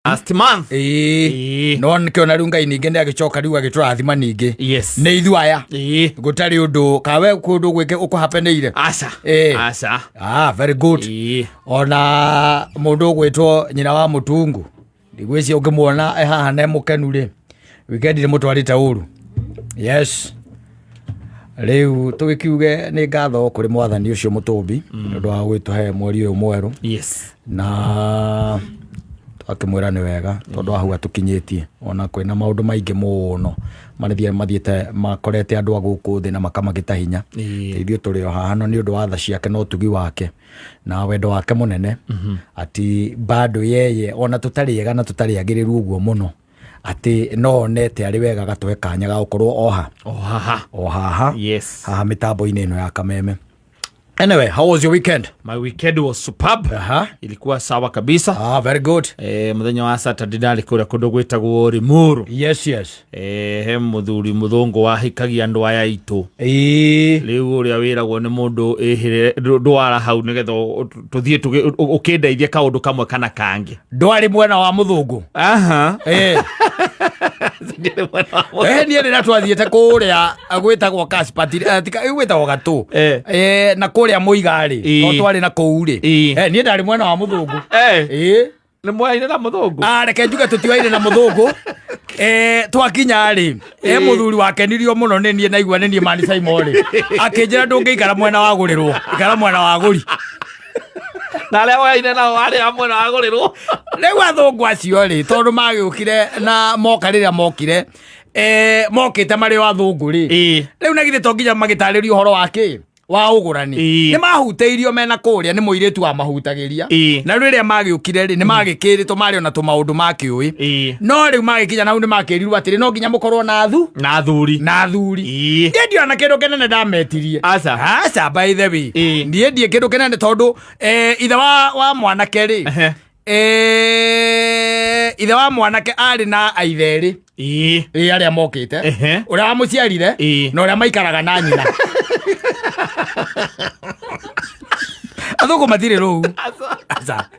last month no nikiona riu ngai ninge ndagicoka riu agiturathima ninge yes ni ithuaya gutari undu kawe kundu gwike ukuhapeneire asa very good ona mundu gwitwo nyina wa muthungu ndigwicia ungimuona haha ne mukenu ri wikendi ni mutwarite uru yes riu tugikiuge ni ngatho kuri mwathani ucio mutumbi ndu wa gwituhe mweri uyu mweru na akimwira ni wega tondu ahu atukinyitie ona kwina maundu maingi muno mathiete makorete andu aguku thi na makamagita hinya ithuĩ turi o haha no ni undu wa tha ciake no tugi wake na wendo wake munene ati bado yeye ona tutariega na tutariagiriru uguo muno ati no nete ari wega gatwe kanya ga ukorwo ohaha yes haha mitambo-ini ino ya kameme. Anyway, how was your weekend? My weekend was superb. Ilikuwa sawa kabisa. Very good. Muthenya wa Saturday ndari kuria kundu gwitagwo Rimuru. Yes. He muthuri muthungu wa hikagia andu aya itu. Riu uria wiragwo ni mundu ehire ndwara hau nigetha tuthie ukindeithie kaundu kamwe kana kangi. Ndwari mwena wa muthungu. Ni rira twathiete kuria agwitagwo Kaspati atika gwitagwo Gatu na kuria muigari to twari na kuuri ni ndari mwena wa muthungu ni mwaine na muthungu reke njuge tutiwaine na muthungu twakinya ri muthuri wake nirio muno ni nie naigua ni nie mani Simon akinjira ndungiikara mwena wa gurirwo ikara mwena wa guri na leo waine na wale amwe na agurirwo riu athungu acio ri tondu magiukire na moka riria mokire mokite mari wa thungu ri riu nagithe to nginya magitaririo uhoro wake wa ugurani ni mahuteirio mena kuria ni muiritu wa mahutagiria na riria magiukire ri ni magikiritwo mari ona tumaundu makiui no riu magikinya nau ni makirirwo atiri no nginya mukorwo na thuri ndio na kindu kenene ndametirie asa by the way ndie kindu kenene tondu ithe wa mwanake ri ithe wa mwanake ari na aitheri aria mokite uria wa muciarire na uria maikaraga na nyina athungu matire ruu asa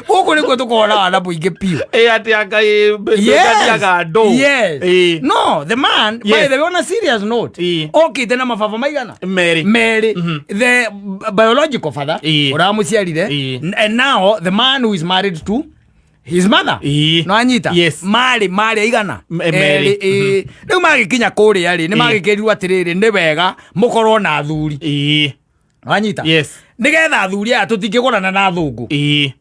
uko niguo tukona ana muingi piu ati akai bekaga ndo no the man by the way on a serious note okite na mababa maigana Mary the biological father ura muciarire and now the man who is married to his mother no anyita mari igana riu magikinya kuria ri ni magikirirwo atiriri ni wega mukorwo na thuri anyita nigetha athuri aya tutingigurana na thungu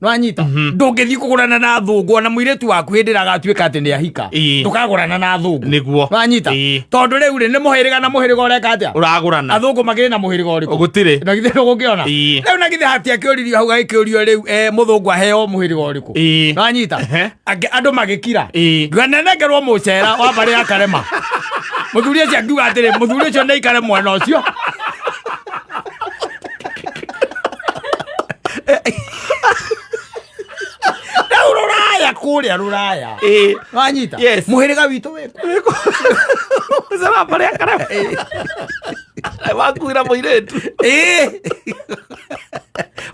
no anyita ndungithii kugurana na thungu ona muiritu waku hindira gatuika ati ni ahika tukagurana na thungu niguo no anyita tondu riu ri ni muhiriga na muhiriga ureka atia uragurana athungu magire na muhiriga uriku gutire na githe ndugiona riu na githe hati akiuririo hau gakiurio riu muthungu aheo muhiriga uriku no anyita andu magikira nganenengerwo mucera wa bari ya Karema muthuri ucio akiuga atiri muthuri ucio neikare mwena ucio ruraya wanyita muhiriga witu weko sema pale akara wakuira muiretu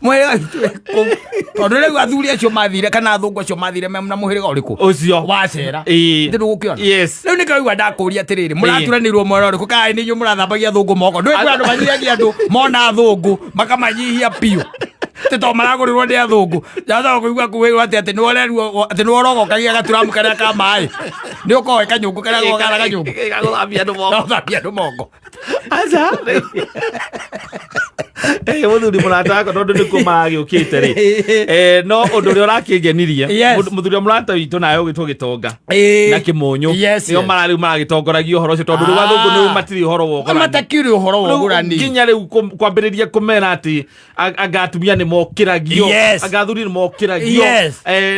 muhiriga witu weko tondu riu athuri acio mathire kana athungu acio mathire na muhiriga uriku ucio wacera ndu gukiona riu nikaigua ndakuria atiriri muraturanirwo mwena uriku kai ninyu murathambagia athungu moko ndui kwa andu manyiagia andu mona athungu makamanyihia piu to maragurirwo ni athungu jaza kuigua kuwirwo ati ni worogo kagia gaturamu karia ka mai ni ukoe kanyungu karia gogara kanyungu gaguthambia ndu mongo aza muthuri murata wako tondu ni kuma agiukite ri no undu ri urakingenirie muthuri murata witu nawe ugitwo Gitonga na Kimunyu nio marari maragitongoragio horo cio tondu ri athungu ni matiri horo wogorani matakiri horo wogorani nginya riu kwambiriria kumera ati agatumia ni mokiragio agathuri ni mokiragio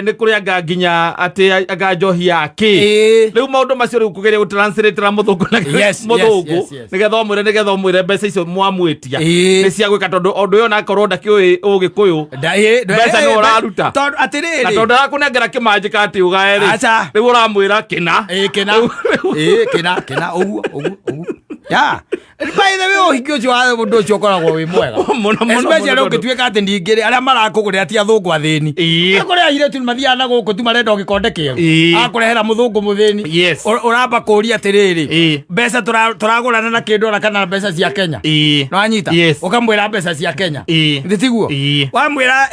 ni kuri nginya ati aganjohi yake riu maundu macio riu kugeria gutranslate ra muthungu na muthungu nigetha omwire mbeca icio mwamwitia ni cia gwika tondu undu yo nakorwo ndakiui ugikuyu mbeca ni uraruta tondu atiriri na tondu akunengera kimanjika ati ugaeri riu uramwira kina kina uguo Yeah. By the way, hikio cio wa mundu cio koragwo wi mwega. Especially ukituika ati ndingiri aria marakugurira ti athungu athini. Akuria ire tu mathia na guku tu marenda gikonde kiego. Akurehera muthungu muthini. Uramba kuria atiriri. Mbeca turagurana na kindu na kana mbeca cia Kenya. No anyita. Ukamwira mbeca cia Kenya. Nditiguo. Wamwira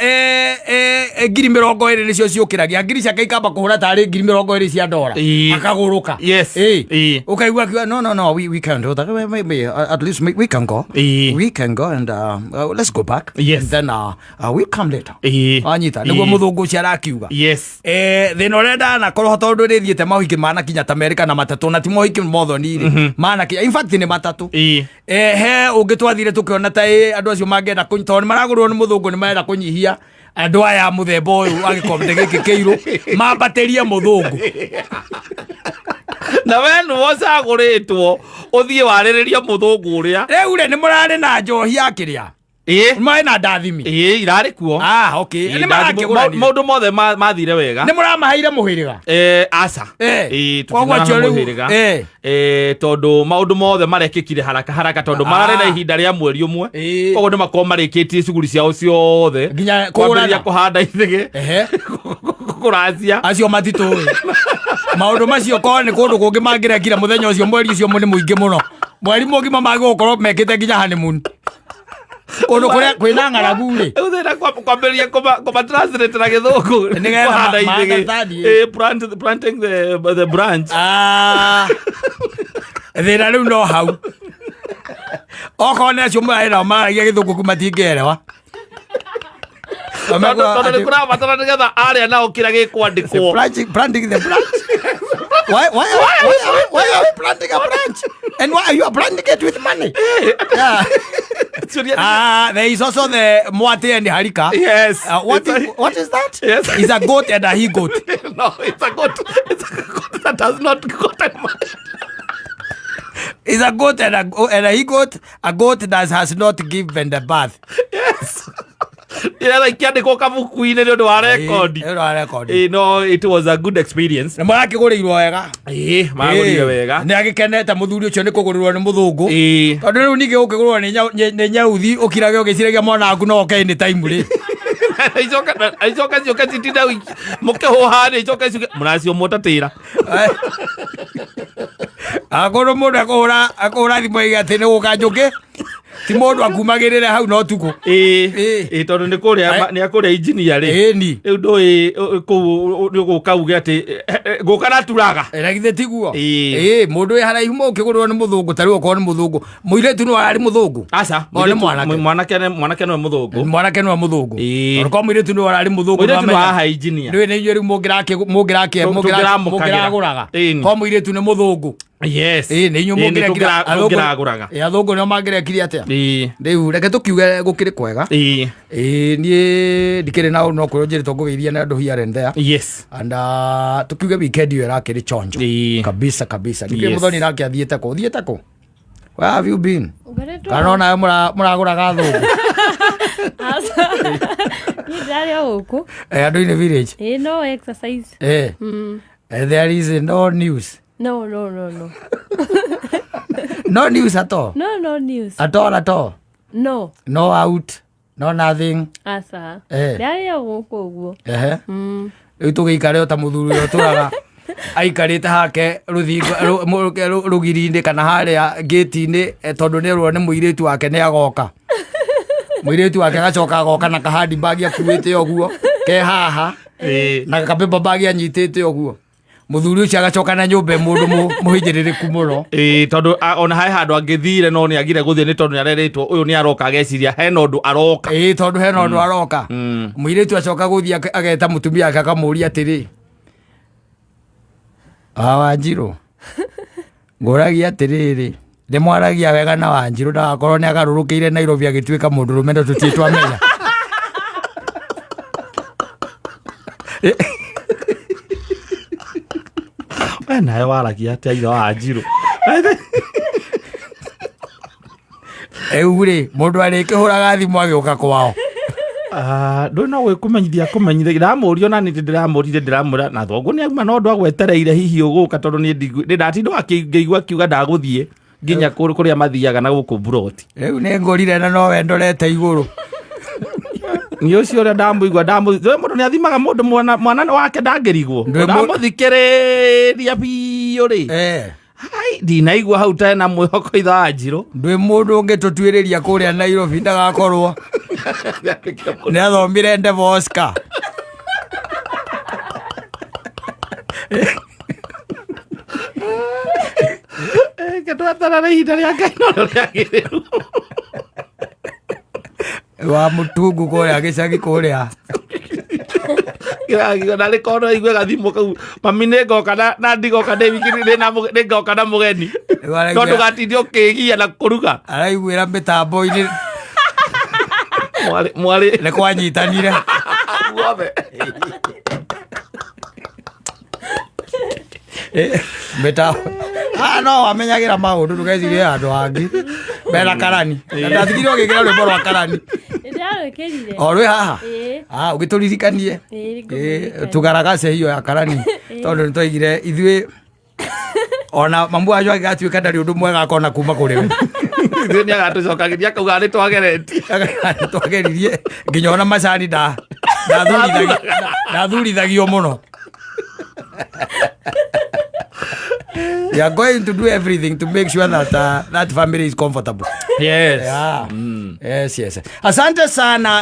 ngiri 20 nicio ciukiragia ngiri cia ikamba kuhura tari ngiri 20 cia dola. Akaguruka. Ukaigua no we can't do that. Maybe at least we can go. We can go and let's go back. And then we'll come later. Anyita niguo muthungu cia arakiuga. Thina urenda na korwo tondu rithiete mahiki mana kinya ta America na matatu na ti mohiki mothoni mana kinya in fact ni matatu. He ungitwathire tukiona ta andu acio mangenda tondu maragurwo ni muthungu ni marenda kunyihia andu aya muthemba uyu agikombe giki kiiru mambaterie muthungu. Na wenu wocaguritwo uthie waririria muthungu uria riu ni murari na njohi akiria mai na ndathimi irari kuo okay ni marakigurani maundu mothe mathire wega ni muramaheire muhiriga aca tutinaraha muhiriga tondu maundu mothe marekikire haraka tondu marari na ihinda ria mweri umwe koguo ni makorwo marikitie cuguri ciao ciothe nginya kwambiria kuhanda ithige kuracia acio matitui maundu macio ko ni kundu kungi mangirekire muthenya ucio mweri ucio ni muingi muno mweri mugima magigukorwo mekite nginya honeymoon kundu kuria kwina ng'aragu ri uthira kwambiria kuma translate na githungu kuhanda ithige planting the branch thina riu no hau okone acio maira maragia githungu kumatingerewa tondu ni kurabatara nigetha aria nao kira gikwandikwo planting the branch. Why are you planting a branch? And why are you planting it with money? There is also the Mwate and the Harika. Yes. What is that? Yes. It's a goat and a he-goat. No, it's a goat. It's a goat that has not gotten money. It's a goat and a he-goat. A goat that has not given the birth. Yes. Ikiandikwo kabuku-ini ni undu wa record. No, it was a good experience. Na marakigurirwo wega. Magurire wega. Ni agikenete muthuri ucio ni kugurirwo ni muthungu. Tondu riu ningi ukigurwo ni nyauthi ukirage ugiciragia mwanangu no okay ni time ri. Aicoka cio citinda mukihuha ni icoka cio muracio mutatira. Agoro mundu akuhura thimu igi ati ni guka njuki. Ti mundu akumagirire hau no tuko tondu ni kuria ni akuria engineer ri riu ndui ku ni guka uge ati guka na turaga githe tiguo mundu wi haraihu mo ukigurwo ni muthungu tari uko ni muthungu muiretu ni ari muthungu aca mwanake no muthungu tondu ko muiretu ni ari muthungu no haha engineer ni ni riu mungiraguraga ko muiretu ni muthungu ni nyu mungiraguraga athungu no mangirekire atia riu reke tukiuge gukiri kwega nie ndikiri na no kurojeri tongugithia na andu here and there and tukiuge weekend yo irakiri chonjo kabisa ndikiri muthoni nake athiete ko where have you been kanona muraguraga thungu ni ndari oku andu in the village no exercise there is no news. No. No news at all? No news. At all? No. No out? No nothing? Asa. Ndari oku uguo. Riu tugikare ota muthuri uyu turaga aikarite hake ruthingo rugirinde kana haria gate-ini tondu ni rwo ni muiretu wake ni agoka muiretu wake agacoka agoka na kahandi bagi akuite oguo ke haha na kabeba bagi anyitite oguo muthuri ucio agacoka na nyumba mundu muhinjiririku muno tondu ona hai handu angithire no ni agire guthie ni tondu areretwo uyu ni aroka ageciria he nondu aroka tondu he nondu aroka muiretu acoka guthie ageta mutumia ake akamuria atiri Wanjiru nguragia atiriri ndimwaragia wega na Wanjiru ndagakorwo ni agarurukire Nairobi agituika mundu rumendo tutitwa menya nawe waragia atia ithe wa Wanjiru ri mundu arikihuraga thimu agiuka kwao ndå no gwä kumenyithia ndamurio na nä ndiramurire ndiramura na thoguo nä auma no ndå agwetereire hihi å gå ka tondå nä ndatinda ngäigua akiuga ndagå thiä nginya kuria mathiaga na guku broti riu ni ngorire na no wendorete iguru ni ucio uria ndamuigua mundu ni athimaga mundu mwana wake ndangirigwo ndamuthikiriria biu ri hai ndinaigua hau tena mwihoko itha wa Njirũ ndwi mundu ungitutwiriria kuria Nairobi ndagakorwo ni athomire Ndevo Oscar ketwatarara ihinda ria Ngai no riagiriru wa mutungu kuria gicagi kuria na rä korwo aigue gathimu kau mami nä ngoka na ndigoka ndä wiki nä ngoka na må geni no ndå gatinde å kä gia na kå ruga araiguä ra mä tambo-inä mwarä nä kwanyitanire guothe mĩtambo no wamenyagä ra maå ndå ndå gecirie andå angä mena karani na ndathigire å gä kä ra rwä mbo rwa karani o rwä haha å gä tå ririkanie tũgaragace hiyo ya karani tondå nä twaigire ithuä ona mamu wanyu agä ka ndarä å ndå mwega akona kuma kå rä we ithuä nä agatå cokagä ria kauga nä twageretie twageririe nginya ona macani ndathurithagia må no We are going to do everything to make sure that that family is comfortable. Yes. Yeah. Yes. Asante sana.